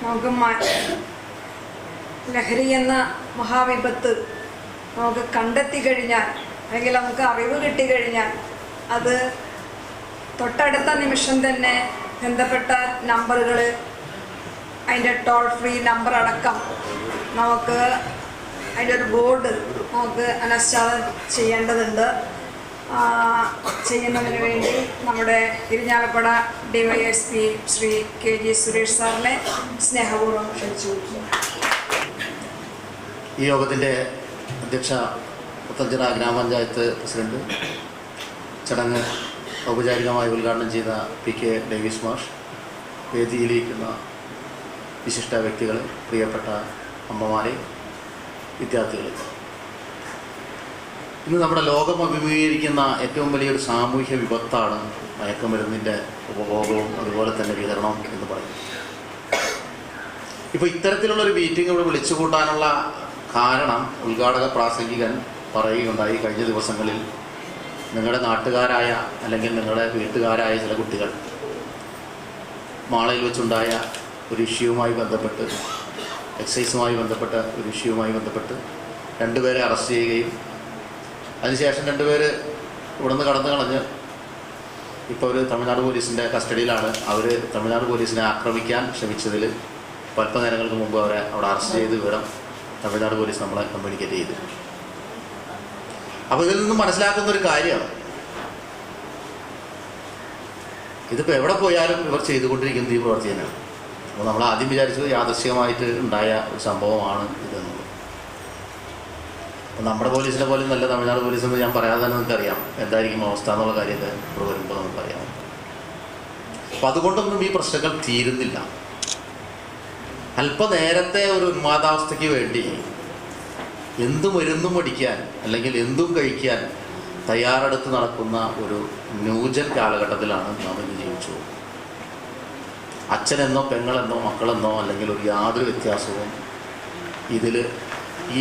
നമുക്ക് ലഹരി എന്ന മഹാവിപത്ത് നമുക്ക് കണ്ടെത്തി കഴിഞ്ഞാൽ, അല്ലെങ്കിൽ നമുക്ക് അറിവ് കിട്ടിക്കഴിഞ്ഞാൽ, അത് തൊട്ടടുത്ത നിമിഷം തന്നെ ബന്ധപ്പെട്ട നമ്പറുകൾ, അതിൻ്റെ ടോൾ ഫ്രീ നമ്പർ അടക്കം നമുക്ക് അതിൻ്റെ ഒരു ബോർഡ് നമുക്ക് അനസ്റ്റാദം ചെയ്യേണ്ടതുണ്ട്. ചെയ്യുന്നതിന് വേണ്ടി നമ്മുടെ ഇരിഞ്ഞാലക്കുട DYSP ശ്രീ KG സുരേഷ് സാറിനെ സ്നേഹപൂർവ്വം ക്ഷണിച്ചു. ഈ യോഗത്തിൻ്റെ അധ്യക്ഷ പുത്തഞ്ചിറ ഗ്രാമപഞ്ചായത്ത് പ്രസിഡന്റ്, ചടങ്ങ് ഔപചാരികമായി ഉദ്ഘാടനം ചെയ്ത PK ഡേവിസ് മാഷ്, വേദിയിലിരിക്കുന്ന വിശിഷ്ട വ്യക്തികൾ, പ്രിയപ്പെട്ട അമ്മമാരെ, വിദ്യാർത്ഥികൾ, ഇന്ന് നമ്മുടെ ലോകം അഭിമുഖീകരിക്കുന്ന ഏറ്റവും വലിയൊരു സാമൂഹ്യ വിപത്താണ് മയക്കുമരുന്നിൻ്റെ ഉപഭോഗവും അതുപോലെ തന്നെ വിതരണവും എന്ന് പറയും. ഇപ്പോൾ ഇത്തരത്തിലുള്ളൊരു മീറ്റിംഗ് ഇവിടെ വിളിച്ചു കൂട്ടാനുള്ള കാരണം ഉദ്ഘാടക പ്രാസംഗികൻ പറയുകയുണ്ടായി. കഴിഞ്ഞ ദിവസങ്ങളിൽ നിങ്ങളുടെ നാട്ടുകാരായ അല്ലെങ്കിൽ നിങ്ങളുടെ വീട്ടുകാരായ ചില കുട്ടികൾ മാളയിൽ വെച്ചുണ്ടായ ഒരു ഇഷ്യൂവുമായി ബന്ധപ്പെട്ട്, എക്സൈസുമായി ബന്ധപ്പെട്ട ഒരു ഇഷ്യൂവുമായി ബന്ധപ്പെട്ട് 2 പേരെ അറസ്റ്റ് ചെയ്യുകയും അതിനുശേഷം 2 പേര് ഇവിടുന്ന് കടന്നു കളഞ്ഞ് ഇപ്പോൾ ഒരു തമിഴ്നാട് പോലീസിൻ്റെ കസ്റ്റഡിയിലാണ്. അവർ തമിഴ്നാട് പോലീസിനെ ആക്രമിക്കാൻ ശ്രമിച്ചതിൽ അല്പനേരങ്ങൾക്ക് മുമ്പ് അവരെ അവിടെ അറസ്റ്റ് ചെയ്ത് വിവരം തമിഴ്നാട് പോലീസ് നമ്മളെ കമ്മ്യൂണിക്കേറ്റ് ചെയ്തു. അപ്പോൾ ഇതിൽ നിന്നും മനസ്സിലാക്കുന്നൊരു കാര്യം, ഇതിപ്പോൾ എവിടെ പോയാലും ഇവർ ചെയ്തുകൊണ്ടിരിക്കുന്നത് ഈ പ്രവൃത്തി തന്നെയാണ്. അപ്പോൾ നമ്മൾ ആദ്യം വിചാരിച്ചത് യാദൃശ്ചികമായിട്ട് ഉണ്ടായ ഒരു സംഭവമാണ് ഇതെന്നുള്ളത്. നമ്മുടെ പോലീസിനെ പോലും നല്ല തമിഴ്നാട് പോലീസെന്ന് ഞാൻ പറയാതെ തന്നെ നിങ്ങൾക്കറിയാം എന്തായിരിക്കും അവസ്ഥ എന്നുള്ള കാര്യത്തെ ഇവിടെ വരുമ്പോൾ നമുക്കറിയാം. അപ്പം അതുകൊണ്ടൊന്നും ഈ പ്രശ്നങ്ങൾ തീരുന്നില്ല. അല്പനേരത്തെ ഒരു ഉന്മാദാവസ്ഥയ്ക്ക് വേണ്ടി എന്തും മരുന്നും അടിക്കാൻ അല്ലെങ്കിൽ എന്തും കഴിക്കാൻ തയ്യാറെടുത്ത് നടക്കുന്ന ഒരു ന്യൂജൻ കാലഘട്ടത്തിലാണ് നാം ഇന്ന് ജീവിച്ചു. അച്ഛനെന്നോ പെങ്ങളെന്നോ മക്കളെന്നോ അല്ലെങ്കിൽ ഒരു യാതൊരു വ്യത്യാസവും ഇതിൽ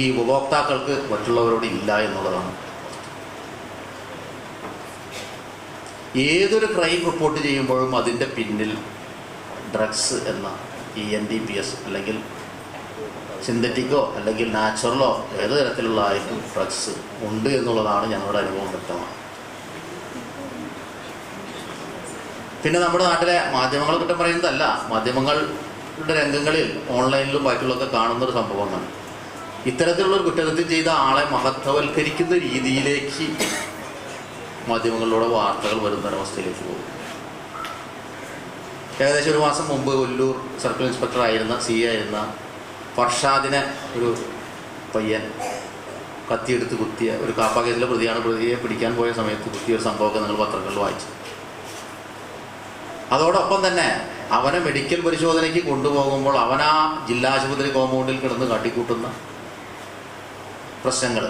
ഈ ഉപഭോക്താക്കൾക്ക് മറ്റുള്ളവരോട് ഇല്ല എന്നുള്ളതാണ്. ഏതൊരു ക്രൈം റിപ്പോർട്ട് ചെയ്യുമ്പോഴും അതിൻ്റെ പിന്നിൽ ഡ്രഗ്സ് എന്ന NDPS അല്ലെങ്കിൽ സിന്തറ്റിക്കോ അല്ലെങ്കിൽ നാച്ചുറലോ ഏത് തരത്തിലുള്ള ആയിട്ടും ഡ്രഗ്സ് ഉണ്ട് എന്നുള്ളതാണ് ഞങ്ങളുടെ അനുഭവം വ്യക്തമാണ്. പിന്നെ നമ്മുടെ നാട്ടിലെ മാധ്യമങ്ങളെ കുറ്റം പറയുന്നതല്ല, മാധ്യമങ്ങളുടെ രംഗങ്ങളിൽ ഓൺലൈനിലും ബാക്കിയുള്ളതൊക്കെ കാണുന്നൊരു സംഭവമാണ്. ഇത്തരത്തിലുള്ളൊരു കുറ്റകൃത്യം ചെയ്ത ആളെ മഹത്വവൽക്കരിക്കുന്ന രീതിയിലേക്ക് മാധ്യമങ്ങളിലൂടെ വാർത്തകൾ വരുന്നൊരവസ്ഥയിലേക്ക് പോകും. ഏകദേശം 1 മാസം മുമ്പ് കൊല്ലൂർ സർക്കിൾ ഇൻസ്പെക്ടർ ആയിരുന്ന CA ആയിരുന്ന ഫർഷാദിനെ ഒരു പയ്യൻ കത്തിയെടുത്ത് കുത്തിയ ഒരു കാപ്പ കേസിലെ പ്രതിയാണ്. പ്രതിയെ പിടിക്കാൻ പോയ സമയത്ത് കുത്തിയ ഒരു സംഭവമൊക്കെ നിങ്ങൾ പത്രങ്ങളിൽ വായിച്ചു. അതോടൊപ്പം തന്നെ അവനെ മെഡിക്കൽ പരിശോധനയ്ക്ക് കൊണ്ടുപോകുമ്പോൾ അവനാ ജില്ലാ ആശുപത്രി കോമ്പൗണ്ടിൽ കിടന്ന് കാട്ടിക്കൂട്ടുന്ന പ്രശ്നങ്ങൾ,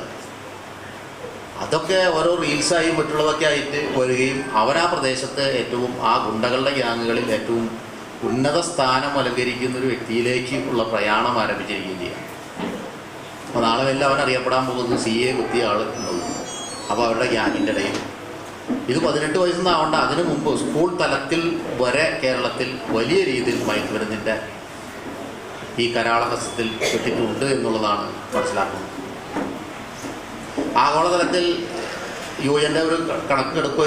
അതൊക്കെ ഓരോ റീൽസായി മറ്റുള്ളതൊക്കെ ആയിട്ട് വരികയും അവനാ പ്രദേശത്ത് ഏറ്റവും ആ ഗുണ്ടകളുടെ ഗ്യാങ്ങുകളിൽ ഏറ്റവും ഉന്നത സ്ഥാനം അലങ്കരിക്കുന്ന ഒരു വ്യക്തിയിലേക്ക് ഉള്ള പ്രയാണം ആരംഭിച്ചിരിക്കുകയും ചെയ്യാം. അപ്പോൾ നാളെ വല്ല അവൻ അറിയപ്പെടാൻ പോകുന്നത് CA കുത്തിയ ആൾ എന്നുള്ളത്. അപ്പോൾ അവരുടെ ഗ്യാങ്ങിൻ്റെ ഇടയിൽ ഇത് 18 വയസ്സൊന്നാവണ്ട, അതിനു മുമ്പ് സ്കൂൾ തലത്തിൽ വരെ കേരളത്തിൽ വലിയ രീതിയിൽ മയക്കുമരുന്നിൻ്റെ ഈ കരാളഹസ്തത്തിൽ പെട്ടിട്ടുണ്ട് എന്നുള്ളതാണ് മനസ്സിലാക്കുന്നത്. ആഗോളതലത്തിൽ UN ഒരു കണക്കെടുക്കുക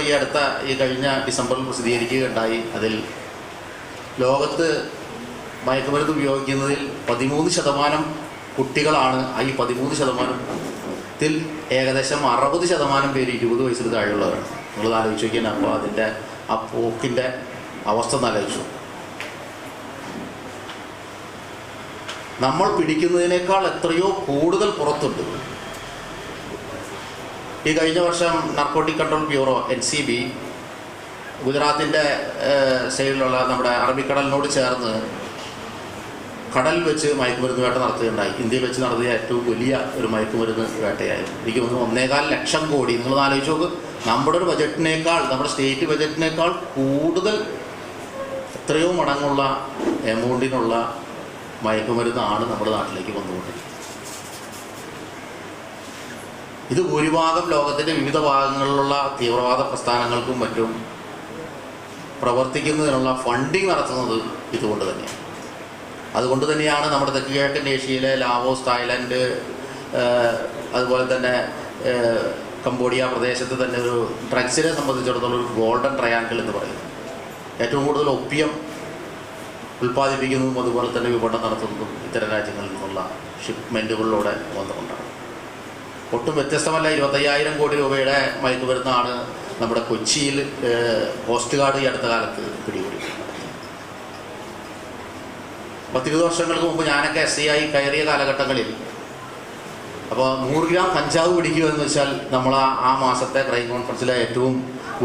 ഈ കഴിഞ്ഞ ഡിസംബറിൽ പ്രസിദ്ധീകരിക്കുകയുണ്ടായി. അതിൽ ലോകത്ത് മയക്കുമരുന്ന് ഉപയോഗിക്കുന്നതിൽ 13% കുട്ടികളാണ്. ഈ 13%ത്തിൽ ഏകദേശം 60% പേര് 20 വയസ്സിൽ താഴെയുള്ളവരാണ്. നിങ്ങൾ ആലോചിച്ച് നോക്കിയാൽ അപ്പോൾ അതിൻ്റെ ആ പോക്കിൻ്റെ അവസ്ഥ ആലോചിച്ചു. നമ്മൾ പിടിക്കുന്നതിനേക്കാൾ എത്രയോ കൂടുതൽ പുറത്തുണ്ട്. ഈ കഴിഞ്ഞ വർഷം നാർക്കോട്ടിക് കൺട്രോൾ ബ്യൂറോ NCB ഗുജറാത്തിൻ്റെ സൈഡിലുള്ള നമ്മുടെ അറബിക്കടലിനോട് ചേർന്ന് കടൽ വെച്ച് മയക്കുമരുന്ന് വേട്ട നടത്തുകയുണ്ടായി. ഇന്ത്യയിൽ വെച്ച് നടത്തിയ ഏറ്റവും വലിയ ഒരു മയക്കുമരുന്ന് വേട്ടയായിരുന്നു. എനിക്ക് തോന്നുന്നു 1.25 ലക്ഷം കോടി. നിങ്ങൾ ആലോചിച്ച് നോക്ക്, നമ്മുടെ ഒരു ബജറ്റിനേക്കാൾ, നമ്മുടെ സ്റ്റേറ്റ് ബജറ്റിനേക്കാൾ കൂടുതൽ എത്രയോ മടങ്ങുള്ള എമൗണ്ടിനുള്ള മയക്കുമരുന്നാണ് നമ്മുടെ നാട്ടിലേക്ക് വന്നുകൊണ്ടിരിക്കുന്നത്. ഇത് ഭൂരിഭാഗം ലോകത്തിൻ്റെ വിവിധ ഭാഗങ്ങളിലുള്ള തീവ്രവാദ പ്രസ്ഥാനങ്ങൾക്കും മറ്റും പ്രവർത്തിക്കുന്നതിനുള്ള ഫണ്ടിങ് നടത്തുന്നത് ഇതുകൊണ്ട് തന്നെയാണ്. അതുകൊണ്ട് തന്നെയാണ് നമ്മുടെ തെക്ക് കിഴക്കൻ ഏഷ്യയിലെ ലാവോസ്, തായ്ലൻഡ്, അതുപോലെ തന്നെ കംബോഡിയ പ്രദേശത്ത് തന്നെ ഒരു ഡ്രഗ്സിനെ സംബന്ധിച്ചിടത്തോളം ഒരു ഗോൾഡൻ ട്രയാങ്കിൾ എന്ന് പറയുന്നത്. ഏറ്റവും കൂടുതൽ ഒപ്പിയം ഉൽപ്പാദിപ്പിക്കുന്നതും അതുപോലെ തന്നെ വിപണനം നടത്തുന്നതും ഇത്തരം രാജ്യങ്ങളിൽ നിന്നുള്ള ഷിപ്മെൻറ്റുകളിലൂടെ വന്നുകൊണ്ടാണ്. ഒട്ടും വ്യത്യസ്തമല്ല. 25,000 കോടി രൂപയുടെ മയക്കുമരുന്നാണ് നമ്മുടെ കൊച്ചിയിൽ കോസ്റ്റ് ഗാർഡ് ഈ അടുത്ത കാലത്ത് പിടികൂടി. 10-20 വർഷങ്ങൾക്ക് മുമ്പ് ഞാനൊക്കെ SI കയറിയ കാലഘട്ടങ്ങളിൽ അപ്പോൾ 100 ഗ്രാം കഞ്ചാവ് പിടിക്കുക എന്ന് വെച്ചാൽ നമ്മൾ ആ മാസത്തെ ക്രൈം കോൺഫറൻസിലെ ഏറ്റവും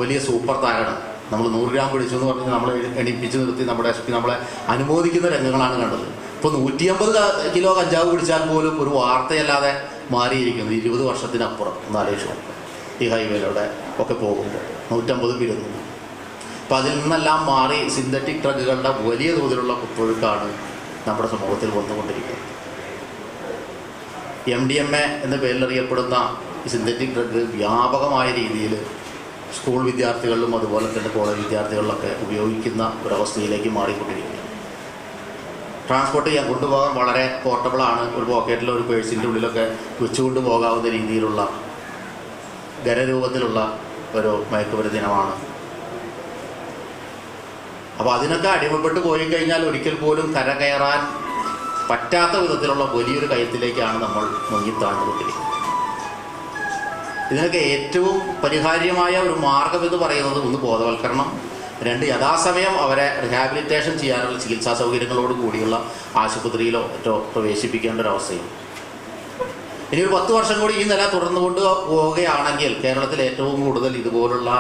വലിയ സൂപ്പർ താരമാണ്. നമ്മൾ 100 ഗ്രാം പിടിച്ചു എന്ന് പറഞ്ഞ് നമ്മളെ എണിപ്പിച്ച് നിർത്തി നമ്മുടെ SP നമ്മളെ അനുമോദിക്കുന്ന രംഗങ്ങളാണ് കണ്ടത്. ഇപ്പോൾ 150 കിലോ കഞ്ചാവ് പിടിച്ചാൽ പോലും ഒരു വാർത്തയല്ലാതെ മാറിയിരിക്കുന്നു. 20 വർഷത്തിനപ്പുറം ഒന്ന് ആലോചിച്ചു ഈ ഹൈവേയിലൂടെ ഒക്കെ പോകുമ്പോൾ 150 പിരുന്നു. അപ്പോൾ അതിൽ നിന്നെല്ലാം മാറി സിന്തറ്റിക് ഡ്രഗുകളുടെ വലിയ തോതിലുള്ള കുത്തൊഴുക്കാണ് നമ്മുടെ സമൂഹത്തിൽ വന്നുകൊണ്ടിരിക്കുന്നത്. MDMA എന്ന പേരിലറിയപ്പെടുന്ന സിന്തറ്റിക് ഡ്രഗ് വ്യാപകമായ രീതിയിൽ സ്കൂൾ വിദ്യാർത്ഥികളിലും അതുപോലെ തന്നെ കോളേജ് വിദ്യാർത്ഥികളിലൊക്കെ ഉപയോഗിക്കുന്ന ഒരവസ്ഥയിലേക്ക് മാറിക്കൊണ്ടിരിക്കുന്നു. ട്രാൻസ്പോർട്ട് ചെയ്യാൻ കൊണ്ടുപോകാൻ വളരെ പോർട്ടബിളാണ്. ഒരു പോക്കറ്റിലോ ഒരു പേഴ്സിൻ്റെ ഉള്ളിലൊക്കെ വെച്ചുകൊണ്ട് പോകാവുന്ന രീതിയിലുള്ള ഖരരൂപത്തിലുള്ള ഒരു മയക്കുമരുന്നിനമാണ്. അപ്പോൾ അതിനൊക്കെ അടിമപ്പെട്ട് പോയി കഴിഞ്ഞാൽ ഒരിക്കൽ പോലും കരകയറാൻ പറ്റാത്ത വിധത്തിലുള്ള വലിയൊരു കയത്തിലേക്കാണ് നമ്മൾ മുങ്ങിത്താഴ്ന്നുകൊണ്ടിരിക്കുന്നത്. ഇതിനൊക്കെ ഏറ്റവും പരിഹാര്യമായ ഒരു മാർഗം എന്ന് പറയുന്നത് 1 ബോധവൽക്കരണം, 2 യഥാസമയം അവരെ റിഹാബിലിറ്റേഷൻ ചെയ്യാനുള്ള ചികിത്സാ സൗകര്യങ്ങളോട് കൂടിയുള്ള ആശുപത്രിയിലോ മറ്റോ പ്രവേശിപ്പിക്കേണ്ട ഒരവസ്ഥയും. ഇനി ഒരു 10 വർഷം കൂടി ഈ നില തുടർന്നുകൊണ്ട് പോവുകയാണെങ്കിൽ കേരളത്തിൽ ഏറ്റവും കൂടുതൽ ഇതുപോലുള്ള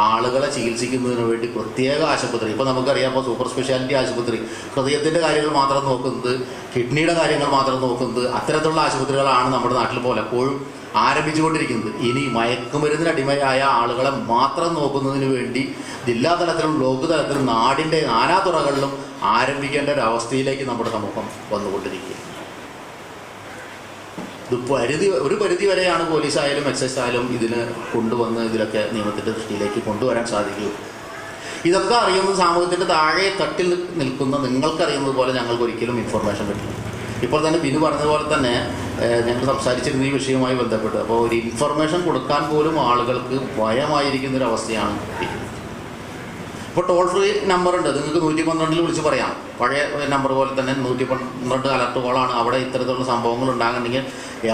ആളുകളെ ചികിത്സിക്കുന്നതിന് വേണ്ടി പ്രത്യേക ആശുപത്രി, ഇപ്പോൾ നമുക്കറിയാം, ഇപ്പോൾ സൂപ്പർ സ്പെഷ്യാലിറ്റി ആശുപത്രി ഹൃദയത്തിൻ്റെ കാര്യങ്ങൾ മാത്രം നോക്കുന്നത്, കിഡ്നിയുടെ കാര്യങ്ങൾ മാത്രം നോക്കുന്നത്, അത്തരത്തിലുള്ള ആശുപത്രികളാണ് നമ്മുടെ നാട്ടിൽ പലപ്പോഴും ആരംഭിച്ചുകൊണ്ടിരിക്കുന്നത്. ഇനി മയക്കുമരുന്നിന് അടിമയായ ആളുകളെ മാത്രം നോക്കുന്നതിന് വേണ്ടി ജില്ലാതലത്തിലും ബ്ലോക്ക് തലത്തിലും നാടിൻ്റെ നാനാ തുറകളിലും ആരംഭിക്കേണ്ട ഒരു അവസ്ഥയിലേക്ക് നമ്മുടെ സമൂഹം വന്നുകൊണ്ടിരിക്കുക. ഒരു പരിധി വരെയാണ് പോലീസായാലും എക്സൈസ് ആയാലും ഇതിന് കൊണ്ടുവന്ന് ഇതിലൊക്കെ നിയമത്തിൻ്റെ ദൃഷ്ടിയിലേക്ക് കൊണ്ടുവരാൻ സാധിക്കും. ഇതൊക്കെ അറിയുന്നത് സമൂഹത്തിൻ്റെ താഴെ തട്ടിൽ നിൽക്കുന്ന നിങ്ങൾക്കറിയുന്നത് പോലെ ഞങ്ങൾക്ക് ഒരിക്കലും ഇൻഫർമേഷൻ കിട്ടില്ല. ഇപ്പോൾ തന്നെ ബിനു പറഞ്ഞതുപോലെ തന്നെ ഞങ്ങൾ സംസാരിച്ചിരുന്ന ഈ വിഷയവുമായി ബന്ധപ്പെട്ട് അപ്പോൾ ഒരു ഇൻഫർമേഷൻ കൊടുക്കാൻ പോലും ആളുകൾക്ക് ഭയമായിരിക്കുന്നൊരവസ്ഥയാണ് ഇരിക്കുന്നത്. ഇപ്പോൾ ടോൾ ഫ്രീ നമ്പറുണ്ട്, നിങ്ങൾക്ക് 112 വിളിച്ച് പറയാം. പഴയ നമ്പർ പോലെ തന്നെ 112 അലർട്ട് കോളാണ്. അവിടെ ഇത്തരത്തിലുള്ള സംഭവങ്ങൾ ഉണ്ടാകുന്നുണ്ടെങ്കിൽ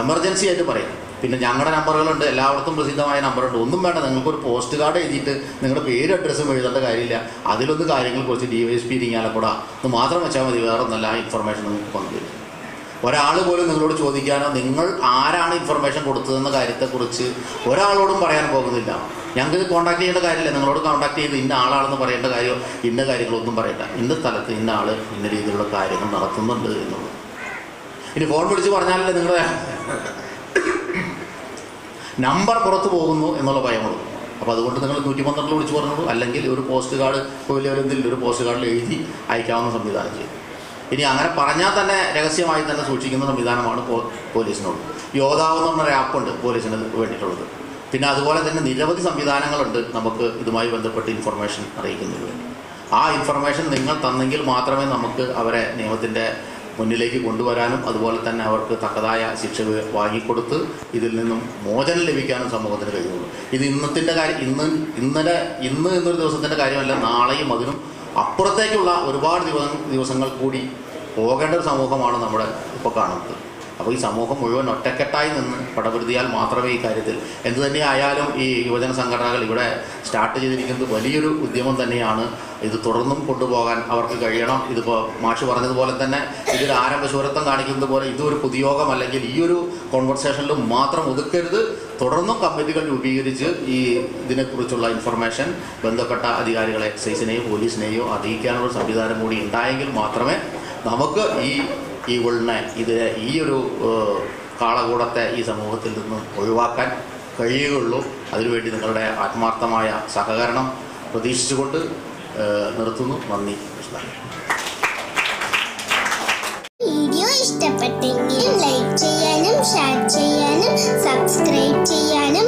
എമർജൻസി ആയിട്ട് പറയാം. പിന്നെ ഞങ്ങളുടെ നമ്പറുകളുണ്ട്, എല്ലായിടത്തും പ്രസിദ്ധമായ നമ്പറുണ്ട്. ഒന്നും വേണ്ട, നിങ്ങൾക്കൊരു പോസ്റ്റ് കാർഡ് എഴുതിയിട്ട് നിങ്ങളുടെ പേരും അഡ്രസ്സും എഴുതേണ്ട കാര്യമില്ല. അതിലൊന്ന് കാര്യങ്ങൾ കുറിച്ച് DYSP ഇരിങ്ങാലക്കുട എന്ന് മാത്രം വെച്ചാൽ മതി, വേറെ ഒന്നല്ല ഇൻഫർമേഷൻ നിങ്ങൾക്ക് പങ്കുവരും. ഒരാൾ പോലും നിങ്ങളോട് ചോദിക്കാനോ നിങ്ങൾ ആരാണ് ഇൻഫർമേഷൻ കൊടുത്തതെന്ന കാര്യത്തെക്കുറിച്ച് ഒരാളോടും പറയാൻ പോകുന്നില്ല. ഞങ്ങൾക്ക് കോൺടാക്ട് ചെയ്യേണ്ട കാര്യമില്ല. നിങ്ങളോട് കോൺടാക്ട് ചെയ്ത് ഇന്ന ആളാണെന്ന് പറയേണ്ട കാര്യമോ ഇന്ന കാര്യങ്ങളൊന്നും പറയണ്ട. ഇന്ന സ്ഥലത്ത് ഇന്ന ആൾ ഇന്ന രീതിയിലുള്ള കാര്യങ്ങൾ നടത്തുന്നുണ്ട് എന്നുള്ളത്. ഇനി ഫോൺ വിളിച്ച് പറഞ്ഞാലല്ലേ നിങ്ങളുടെ നമ്പർ പുറത്ത് പോകുന്നു എന്നുള്ള ഭയമുള്ളൂ. അപ്പോൾ അതുകൊണ്ട് നിങ്ങൾ 112 വിളിച്ച് പറഞ്ഞോളൂ, അല്ലെങ്കിൽ ഒരു പോസ്റ്റ് കാർഡ് എന്തെങ്കിലും ഒരു പോസ്റ്റ് കാർഡിൽ എഴുതി അയക്കാവുന്ന സംവിധാനം ചെയ്യും. ഇനി അങ്ങനെ പറഞ്ഞാൽ തന്നെ രഹസ്യമായി തന്നെ സൂക്ഷിക്കുന്ന സംവിധാനമാണ് പോലീസിനോട്. യോദ്ധാവ് എന്ന് പറഞ്ഞൊരു ആപ്പുണ്ട് പോലീസിന് വേണ്ടിയിട്ടുള്ളത്. പിന്നെ അതുപോലെ തന്നെ നിരവധി സംവിധാനങ്ങളുണ്ട് നമുക്ക് ഇതുമായി ബന്ധപ്പെട്ട് ഇൻഫർമേഷൻ അറിയിക്കുന്നതിന് വേണ്ടി. ആ ഇൻഫർമേഷൻ നിങ്ങൾ തന്നെങ്കിൽ മാത്രമേ നമുക്ക് അവരെ നിയമത്തിൻ്റെ മുന്നിലേക്ക് കൊണ്ടുവരാനും അതുപോലെ തന്നെ അവർക്ക് തക്കതായ ശിക്ഷ വാങ്ങിക്കൊടുത്ത് ഇതിൽ നിന്നും മോചനം ലഭിക്കാനും സമൂഹത്തിന് കഴിയുള്ളൂ. ഇത് ഇന്നത്തിൻ്റെ കാര്യം, ഇന്ന് എന്നൊരു ദിവസത്തിൻ്റെ കാര്യമല്ല, നാളെയും അതിനും അപ്പുറത്തേക്കുള്ള ഒരുപാട് ദിവസങ്ങൾ കൂടി പോകേണ്ട ഒരു സമൂഹമാണ് നമ്മുടെ ഇപ്പോൾ കാണുന്നത്. അപ്പോൾ ഈ സമൂഹം മുഴുവൻ ഒറ്റക്കെട്ടായി നിന്ന് പടപൊരുതിയാൽ മാത്രമേ ഈ കാര്യത്തിൽ എന്തു തന്നെ ആയാലും ഈ യുവജന സംഘടനകൾ ഇവിടെ സ്റ്റാർട്ട് ചെയ്തിരിക്കുന്നത് വലിയൊരു ഉദ്യമം തന്നെയാണ്. ഇത് തുടർന്നും കൊണ്ടുപോകാൻ അവർക്ക് കഴിയണം. ഇതിപ്പോൾ മാഷ് പറഞ്ഞതുപോലെ തന്നെ ഇതൊരു ആരംഭശൂരത്വം കാണിക്കുന്നത് പോലെ ഇതൊരു പൊതുയോഗം അല്ലെങ്കിൽ ഈ ഒരു കോൺവെർസേഷനിലും മാത്രം ഒതുക്കരുത്. തുടർന്നും കമ്മിറ്റികൾ രൂപീകരിച്ച് ഈ ഇതിനെക്കുറിച്ചുള്ള ഇൻഫർമേഷൻ ബന്ധപ്പെട്ട അധികാരികളെ, എക്സൈസിനെയോ പോലീസിനെയോ അറിയിക്കാനുള്ള സംവിധാനം കൂടി ഉണ്ടായെങ്കിൽ മാത്രമേ നമുക്ക് ഈ ഉൾനെ ഈ ഒരു കാളകൂടത്തെ ഈ സമൂഹത്തിൽ നിന്നും ഒഴിവാക്കാൻ കഴിയുകയുള്ളൂ. അതിനുവേണ്ടി നിങ്ങളുടെ ആത്മാർത്ഥമായ സഹകരണം പ്രതീക്ഷിച്ചുകൊണ്ട് നിർത്തുന്നു. നന്ദി. വീഡിയോ ഇഷ്ടപ്പെട്ടെങ്കിൽ ലൈക്ക് ചെയ്യാനും ഷെയർ ചെയ്യാനും സബ്സ്ക്രൈബ് ചെയ്യാനും